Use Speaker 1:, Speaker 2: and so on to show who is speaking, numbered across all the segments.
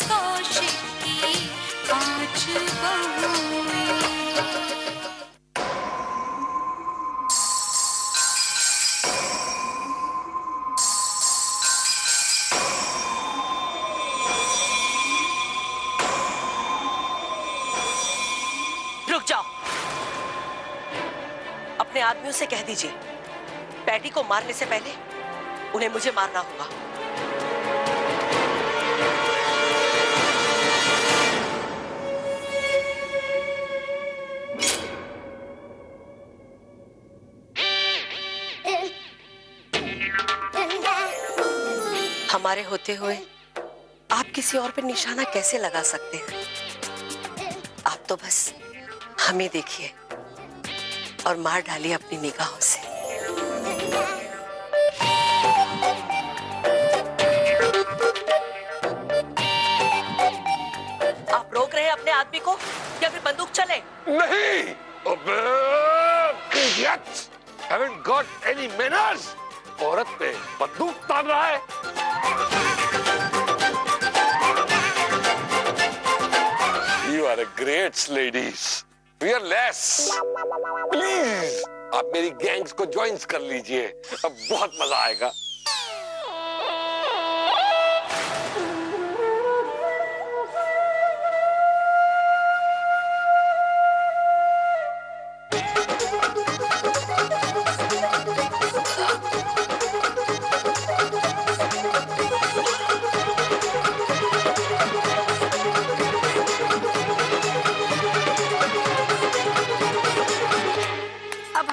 Speaker 1: कौशिक की 5 बहुएं।
Speaker 2: रुक जाओ। अपने आदमियों से कह दीजिए पैटी को मारने से पहले उन्हें मुझे मारना होगा। हमारे होते हुए आप किसी और पे निशाना कैसे लगा सकते हैं? आप तो बस हमें देखिए और मार डालिए अपनी निगाहों से। आप रोक रहे हैं अपने आदमी को या फिर बंदूक चले?
Speaker 3: नहीं, haven't got any manners। औरत पे बंदूक तान रहा है। You are a great ladies, fearless। Please आप मेरी गैंग्स को ज्वाइन कर लीजिए, अब बहुत मजा आएगा।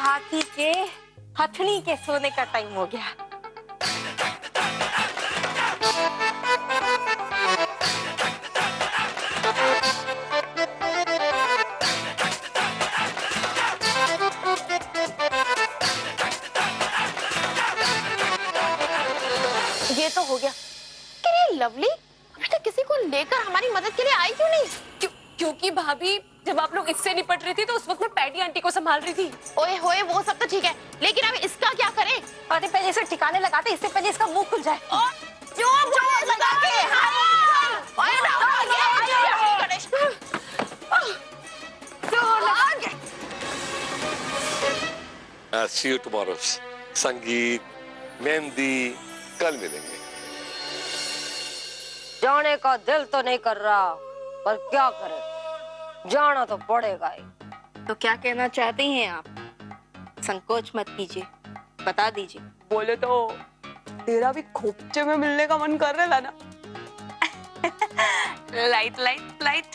Speaker 4: हाथी के हथनी के सोने का टाइम हो गया। ये तो हो गया। अरे लवली अभी तक किसी को लेकर हमारी मदद के लिए आई क्यों नहीं?
Speaker 5: क्योंकि भाभी जब आप लोग इससे निपट रही थी तो उस वक्त मैं पैटी आंटी को संभाल रही थी।
Speaker 4: ओए होए वो सब तो ठीक है, लेकिन अब इसका क्या करें? अरे पहले इसे ठिकाने लगाते, इससे पहले इसका मुंह खुल जाए। जो लगा के
Speaker 3: See you tomorrow। संगीत, मेहंदी, कल मिलेंगे।
Speaker 6: जाने का दिल तो नहीं कर रहा, पर क्या करें, जाना तो पड़ेगा ही।
Speaker 4: तो क्या कहना चाहती हैं आप? संकोच मत कीजिए, बता दीजिए।
Speaker 5: बोले तो तेरा भी खोपचे में मिलने का मन कर रहा है ना। Light light light.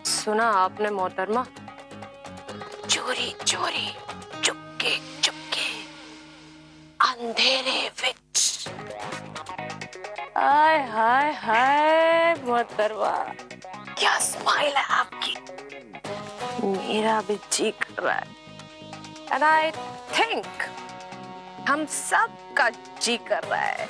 Speaker 6: सुना आपने मोहतरमा?
Speaker 2: चोरी चोरी, चुपके चुपके, अंधेरे विच।
Speaker 6: हाय हाय हाय मोहतरमा,
Speaker 2: क्या स्माइल है आपकी।
Speaker 6: मेरा भी जी कर रहा है। And I think हम सब का जी कर रहा है।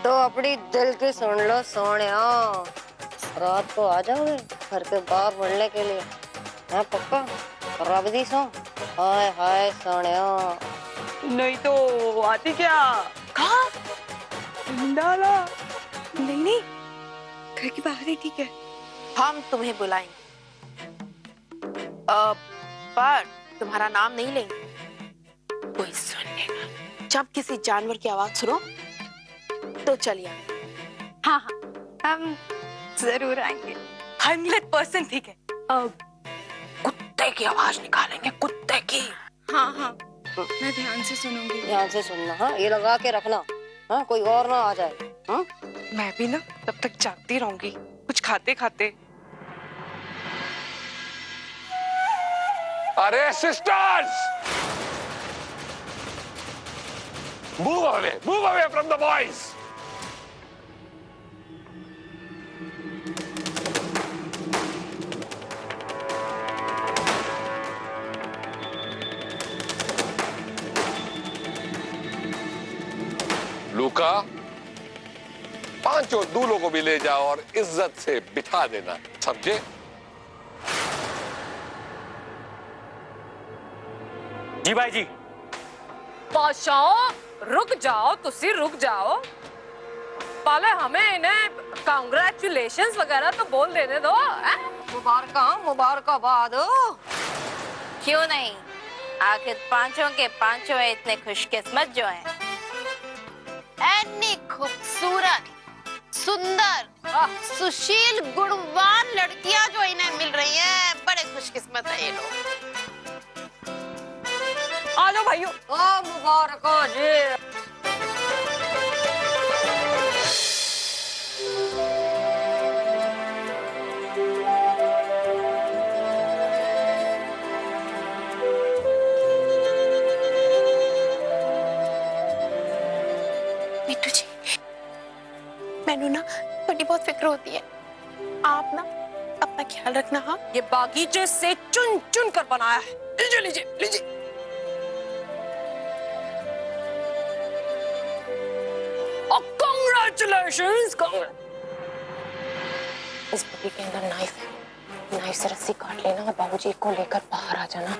Speaker 6: तो अपनी दिल की सुन लो सोनिया, रात को आ जाओगे घर के बाहर बढ़ने के लिए? है पक्का? रब दी सो। हाय हाय सोनिया।
Speaker 5: नहीं तो आती क्या? कहाँ? डाला। नहीं नहीं, घर के बाहर ही ठीक है।
Speaker 4: हम तुम्हें बुलाएंगे, पर तुम्हारा नाम नहीं लेंगे। कोई सुन लेगा। जब किसी जानवर की आवाज सुनो तो चलिए।
Speaker 5: हाँ हाँ, हम जरूर आएंगे। 100% ठीक है।
Speaker 2: कुत्ते की आवाज निकालेंगे, कुत्ते की।
Speaker 5: हाँ हाँ, मैं ध्यान से सुनूंगी।
Speaker 6: ध्यान से सुनना, हाँ ये लगा के रखना, हाँ कोई और ना आ जाए। हाँ
Speaker 5: मैं भी ना तब तक जागती रहूंगी, कुछ खाते खाते।
Speaker 3: अरे sisters, move away from the boys। लूका, पांचों दूल्हों को भी ले जाओ और इज्जत से बिठा देना, समझे?
Speaker 7: जी भाई जी।
Speaker 5: बादशाह,
Speaker 7: रुक जाओ, तुसी रुक जाओ। पहले हमें इन्हें कांग्रेचुलेशंस वगैरह तो बोल देने दो।
Speaker 6: मुबारकाबाद।
Speaker 4: क्यों नहीं, आखिर पांचों के पांचों इतने खुशकिस्मत जो हैं। ऐनी खूबसूरत, सुंदर, सुशील, गुणवान लड़कियां जो इन्हें मिल रही हैं, बड़े खुशकिस्मत है ये लोग।
Speaker 7: आ जाओ भाइयों।
Speaker 6: मुबारक हो जी।
Speaker 4: मीठू जी, मैनू ना बड़ी बहुत फिक्र होती है। आप ना अपना ख्याल रखना। हाँ,
Speaker 7: ये बागीचे से चुन चुन कर बनाया है। लीजिए लीजिए लीजिए। Congratulations!
Speaker 4: इस बगी के अंदर नाइफ है, नाइफ से रस्सी काट लेना और बाबूजी को लेकर बाहर आ जाना।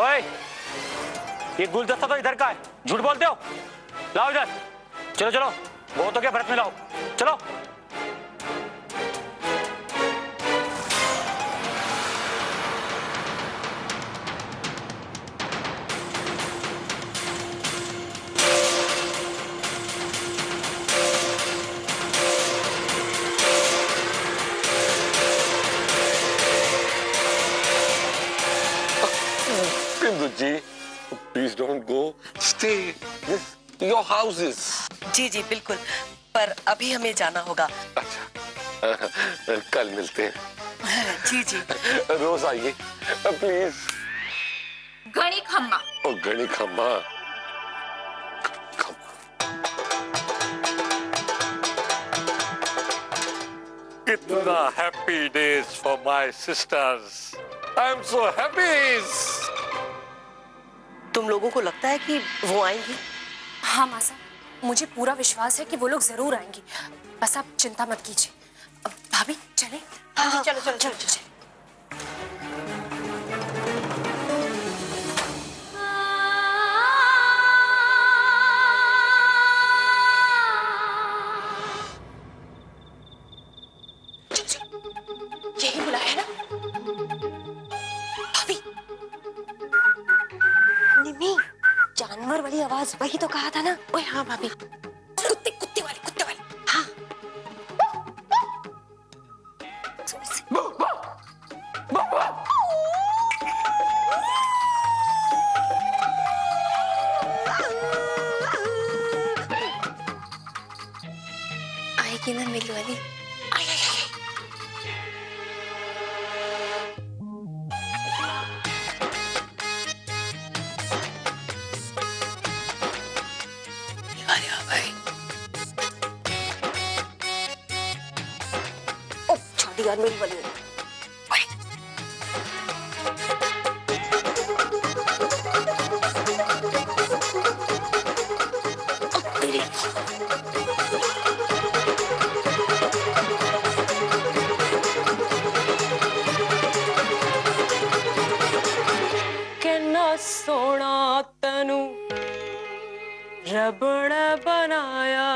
Speaker 8: ओए, ये गुलदस्ता तो इधर का है, झूठ बोलते हो? लाओ इधर। चलो चलो, वो तो क्या भरत में लाओ, चलो।
Speaker 3: Bindu ji, please don't go, stay, your houses.
Speaker 2: जी जी बिल्कुल, पर अभी हमें जाना होगा।
Speaker 3: अच्छा, कल मिलते हैं।
Speaker 2: जी जी।
Speaker 3: रोज आइए प्लीज।
Speaker 4: घड़ी खम्मा।
Speaker 3: ओ गणी खम्मा। कितना happy days for my sister's. I am so happy.
Speaker 2: तुम लोगों को लगता है कि वो आएंगी?
Speaker 9: हाँ मासा, मुझे पूरा विश्वास है कि वो लोग जरूर आएंगी। बस आप चिंता मत कीजिए। अब भाभी चले।
Speaker 4: हाँ, चलो चलो चलो चलो।
Speaker 9: यही बुलाया है ना भाभी?
Speaker 6: निमी, जानवर वाली आवाज वही तो कहा था ना।
Speaker 4: ओए हाँ भाभी,
Speaker 9: कुत्ते कुत्ते वाले, कुत्ते वाले।
Speaker 4: हाँ। आएगी ना मेरी वाली?
Speaker 6: यार मेरी वाली।
Speaker 7: किन्ना सोना तैनू रब ने बनाया।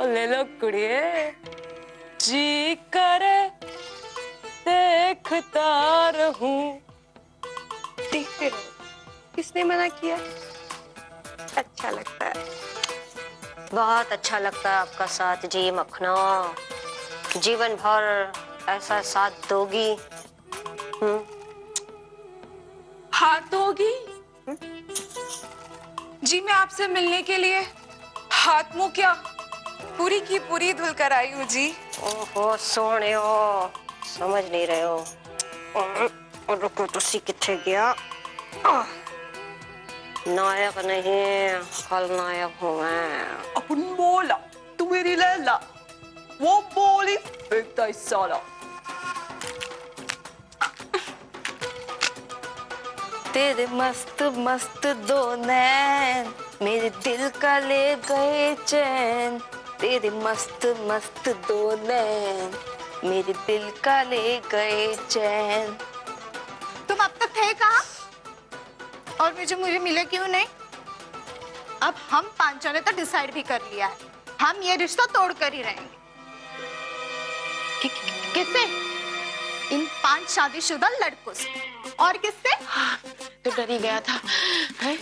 Speaker 7: ले लो कुड़िए, जी करे देखता रहूं।
Speaker 4: देखते रहो, किसने मना किया? अच्छा लगता है।
Speaker 6: बहुत अच्छा लगता है आपका साथ जी मखना। जीवन भर ऐसा साथ दोगी?
Speaker 5: हाथ धोगी? जी मैं आपसे मिलने के लिए हाथ मुंह क्या पूरी की पूरी धुल कर आई हूँ जी।
Speaker 6: ओहो सोने हो, समझ नहीं रहे हो। और रुको, तुसी किथे गया? नायक नहीं, खलनायक हूँ मैं।
Speaker 5: अपन बोला तू मेरी लैला, वो बोली फेंकता इस साला।
Speaker 4: तेरे मस्त मस्त दो नैन मेरे दिल का ले गए चैन। तेरे मस्त मस्त दो नैन मेरे दिल का ले गए चैन। तुम अब तक थे कहाँ?
Speaker 10: और मुझे मिले क्यों नहीं? अब हम पांचों ने तो डिसाइड भी कर लिया है, हम ये रिश्ता तोड़ कर ही रहेंगे। किससे? इन 5 शादीशुदा लड़कों से। और किससे?
Speaker 5: तो डर ही गया था। है?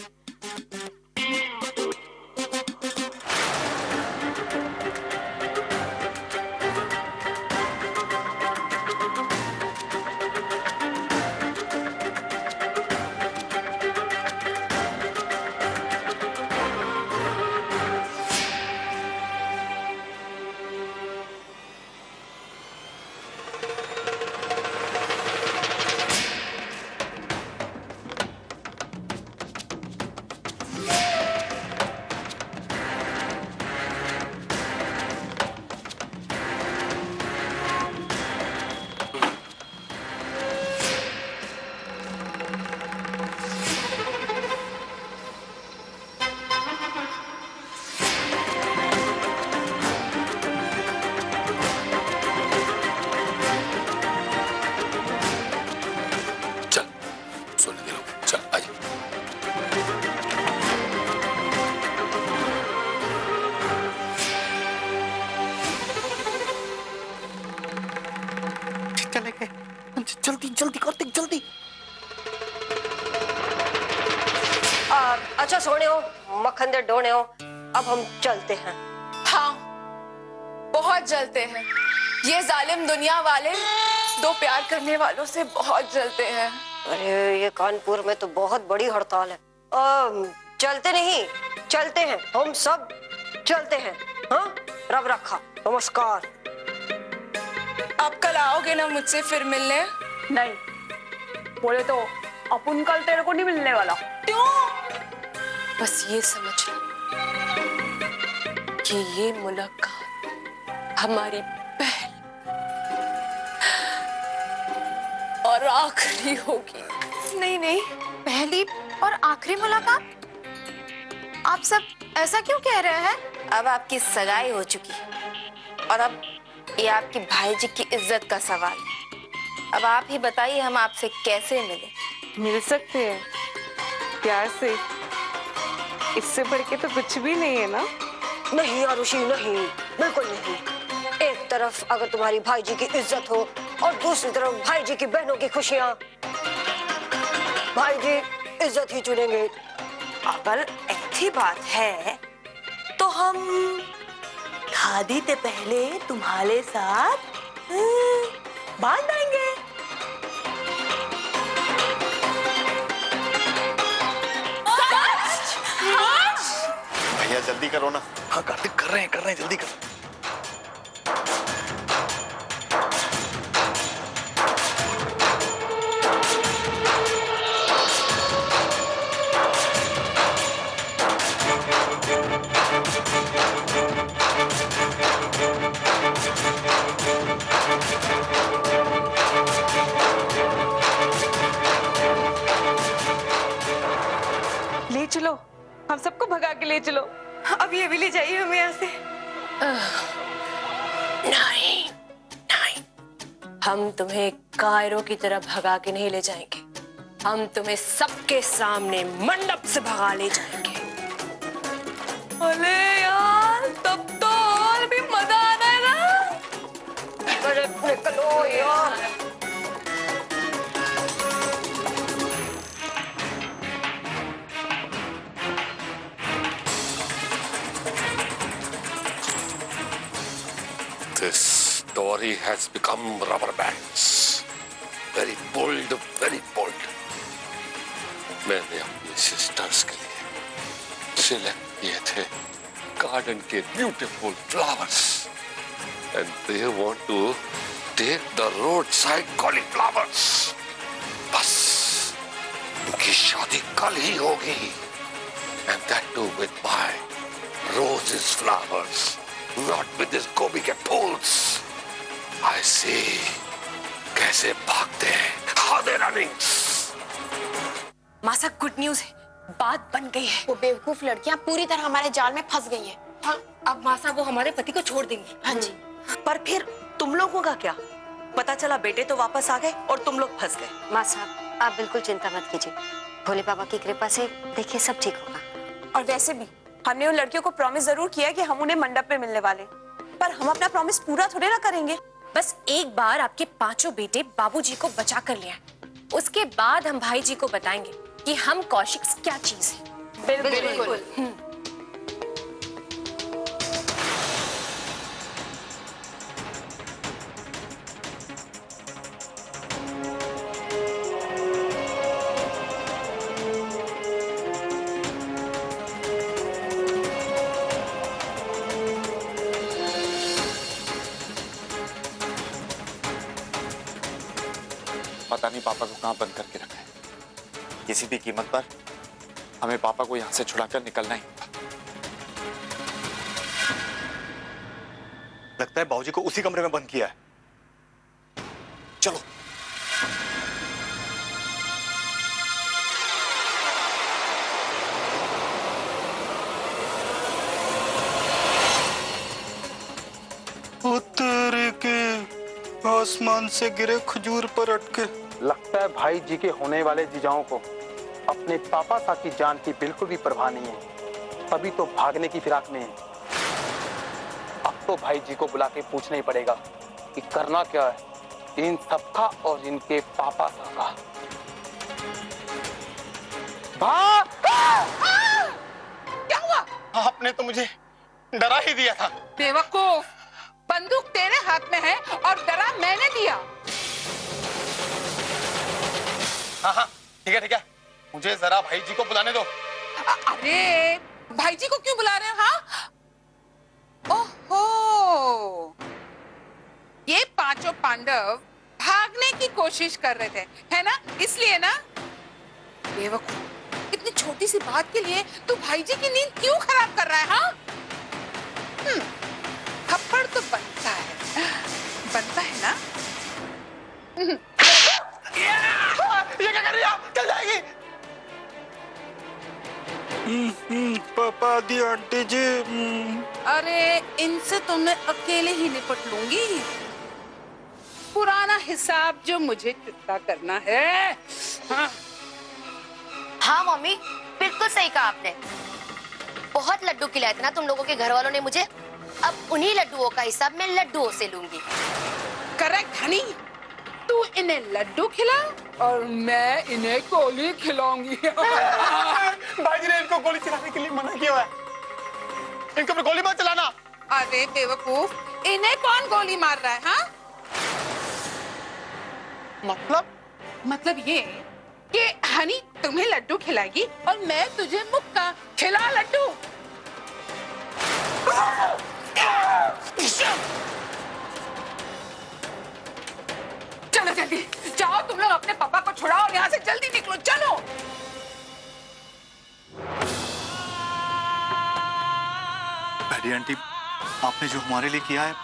Speaker 6: जल्दी जल्दी कार्तिक जल्दी। अच्छा सोने हो, मक्खन दे डोने हो, अब हम चलते हैं।
Speaker 5: हाँ, बहुत जलते हैं। ये जालिम दुनिया वाले 2 प्यार करने वालों से बहुत जलते हैं।
Speaker 6: अरे ये कानपुर में तो बहुत बड़ी हड़ताल है। चलते नहीं, चलते हैं, हम सब चलते हैं। हाँ, रब रखा, नमस्कार।
Speaker 5: आप कल आओगे ना मुझसे फिर मिलने?
Speaker 7: नहीं, बोले तो अपन कल तेरे को नहीं मिलने वाला।
Speaker 5: क्यों?
Speaker 9: बस ये समझ लो कि ये मुलाकात हमारी पहली और आखिरी होगी।
Speaker 10: नहीं नहीं, पहली और आखिरी मुलाकात? आप सब ऐसा क्यों कह रहे हैं?
Speaker 4: अब आपकी सगाई हो चुकी है और अब ये आपकी भाई जी की इज्जत का सवाल। अब आप ही बताइए हम आपसे कैसे मिले?
Speaker 5: मिल सकते हैं प्यार से, इससे बढ़ के तो कुछ भी नहीं है ना।
Speaker 6: नहीं आरुषि, नहीं, बिल्कुल नहीं। एक तरफ अगर तुम्हारी भाई जी की इज्जत हो और दूसरी तरफ भाई जी की बहनों की खुशियां, भाई जी इज्जत ही चुनेंगे।
Speaker 11: अगर ऐसी बात है तो हम शादी से पहले तुम्हारे साथ बांध आएंगे।
Speaker 12: भैया जल्दी करो ना। हाँ कार्तिक, कर रहे हैं, जल्दी करो।
Speaker 5: ले चलो, हम सबको भगा के ले चलो। अब ये भी ले जाइए हमें यहाँ से।
Speaker 9: नहीं नहीं, हम तुम्हें कायरों की तरह भगा के नहीं ले जाएंगे, हम तुम्हें सबके सामने मंडप से भगा ले जाएंगे।
Speaker 5: अरे यार, तब तो और भी मजा आना है ना।
Speaker 6: अरे निकलो यार।
Speaker 3: This story has become rubber bands. Very bold, very bold. मैंने अपनी सिस्टर्स के लिए सिलेक्ट किए थे गार्डन के beautiful flowers, and they want to take the roadside cauliflowers. बस उनकी शादी कल ही होगी, and that too with my roses flowers. Not with this गोभी के फूल्स। I see कैसे भागते हैं, how they're running.
Speaker 9: मासा, गुड न्यूज है, बात बन गई है।
Speaker 13: वो बेवकूफ लड़कियां पूरी तरह हमारे जाल में फंस गई हैं।
Speaker 9: हाँ, अब मासा वो हमारे पति को छोड़ देंगी।
Speaker 13: हाँ जी।
Speaker 2: पर फिर तुम लोगों का क्या? पता चला बेटे तो वापस आ गए और तुम लोग फंस गए।
Speaker 6: माँ साहब, आप बिल्कुल चिंता मत कीजिए, भोले बाबा की कृपा से देखिए सब ठीक होगा।
Speaker 13: और वैसे भी हमने उन लड़कियों को प्रॉमिस जरूर किया कि हम उन्हें मंडप में मिलने वाले, पर हम अपना प्रॉमिस पूरा थोड़े ना करेंगे।
Speaker 9: बस एक बार आपके पांचों बेटे बाबूजी को बचा कर ले आए, उसके बाद हम भाई जी को बताएंगे कि हम कौशिक क्या चीज है।
Speaker 13: बिल्कुल।
Speaker 12: पता नहीं पापा को कहां बंद करके रखा है। किसी भी कीमत पर हमें पापा को यहां से छुड़ाकर निकलना ही होगा। लगता है बाबूजी को उसी कमरे में बंद किया है। चलो।
Speaker 14: तेरे के आसमान से गिरे खजूर पर अटके।
Speaker 15: लगता है भाई जी के होने वाले जीजाओं को अपने पापा साहब की जान की बिल्कुल भी परवाह नहीं है, तभी तो भागने की फिराक में है। अब तो भाई जी को बुला के पूछना ही पड़ेगा कि करना क्या है इन सबका और इनके पापा साहब का।
Speaker 10: क्या हुआ?
Speaker 12: आपने तो मुझे डरा ही दिया था।
Speaker 10: बेवकूफ, बंदूक तेरे हाथ में है और डरा मैंने दिया।
Speaker 12: हाँ, ठीक है ठीक है, मुझे जरा भाई जी को बुलाने दो।
Speaker 10: अरे भाई जी को क्यों बुला रहे हो? हाँ, ओहो, ये पांचों पांडव भागने की कोशिश कर रहे थे, है ना? इसलिए ना। बेवकूफ, इतनी छोटी सी बात के लिए तू भाई जी की नींद क्यों खराब कर रहा है? हाँ, थप्पड़ तो बनता है ना?
Speaker 12: ये क्या कर रही है? चल जाएगी।
Speaker 14: पापा दी आंटी जी।
Speaker 10: अरे इनसे तो मैं अकेले ही निपट लूंगी। पुराना हिसाब जो मुझे चुकता करना है।
Speaker 6: हाँ मम्मी, बिल्कुल सही कहा आपने। बहुत लड्डू खिलाए थे ना तुम लोगों के घर वालों ने मुझे, अब उन्हीं लड्डुओं का हिसाब मैं लड्डुओं से लूंगी।
Speaker 10: करेक्ट हनी, तू इन्हें लड्डू खिला और मैं इन्हें गोली खिलाऊंगी।
Speaker 12: भाई जी ने इनको गोली चलाने के लिए मना किया है। इनको गोली मत चलाना।
Speaker 10: अरे बेवकूफ, इन्हें कौन गोली मार रहा है? हाँ, मतलब ये कि हनी तुम्हें लड्डू खिलाएगी और मैं तुझे मुक्का। खिला लड्डू। चलो जल्दी जाओ, तुम लोग अपने पापा को छुड़ाओ और यहाँ से जल्दी निकलो। चलो।
Speaker 12: बड़ी आंटी, आपने जो हमारे लिए किया है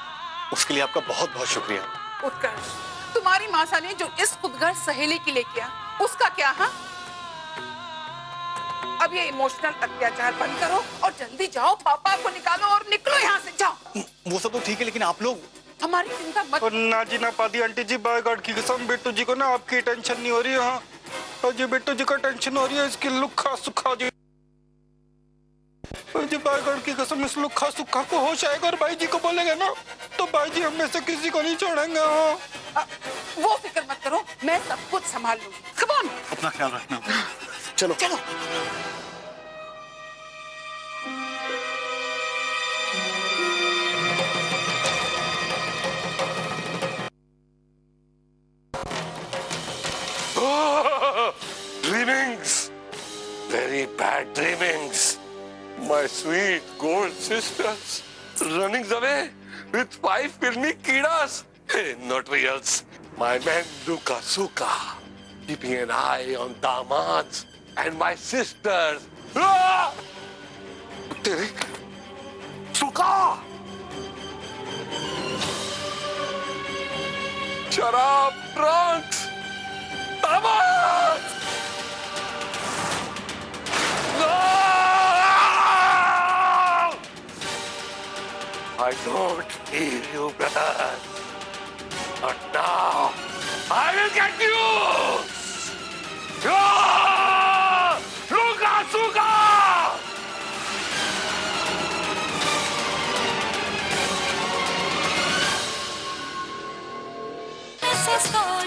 Speaker 12: उसके लिए आपका बहुत बहुत शुक्रिया।
Speaker 10: उत्कर्ष, तुम्हारी मासा ने जो इस खुदगर सहेली के लिए किया उसका क्या? हाँ, अब ये इमोशनल अत्याचार बंद करो और जल्दी जाओ, पापा को निकालो और निकलो यहाँ से। जाओ।
Speaker 12: वो सब तो ठीक है, लेकिन आप लोग
Speaker 10: हमारी चिंता मत।
Speaker 14: और ना जी ना पादी आंटी जी, बाय गॉड की कसम बिट्टू जी को ना आपकी टेंशन नहीं हो रही है। हाँ, और जो बिट्टू जी को टेंशन हो रही है इसकी लुखा सुखा जी। जी बाय गॉड की कसम, इस लुखा सुखा को होश आएगा और भाई जी को बोलेगा ना तो भाई जी हम में से किसी को नहीं छोड़ेंगे।
Speaker 10: वो फिक्र मत करो, मैं सब कुछ संभाल लूंगी। कम ऑन,
Speaker 12: अपना ख्याल रखना। चलो
Speaker 10: चलो।
Speaker 3: Dreamings, very bad dreamings. My sweet gold sisters running away with 5 filmy kidas. Hey, not reals. My man Luka Suka keeping an eye on damads and my sisters. Ah! Tere Suka! Sharab trunks! Damads! No! I don't need you, brother. But now, I will get you! Ah!
Speaker 1: stop.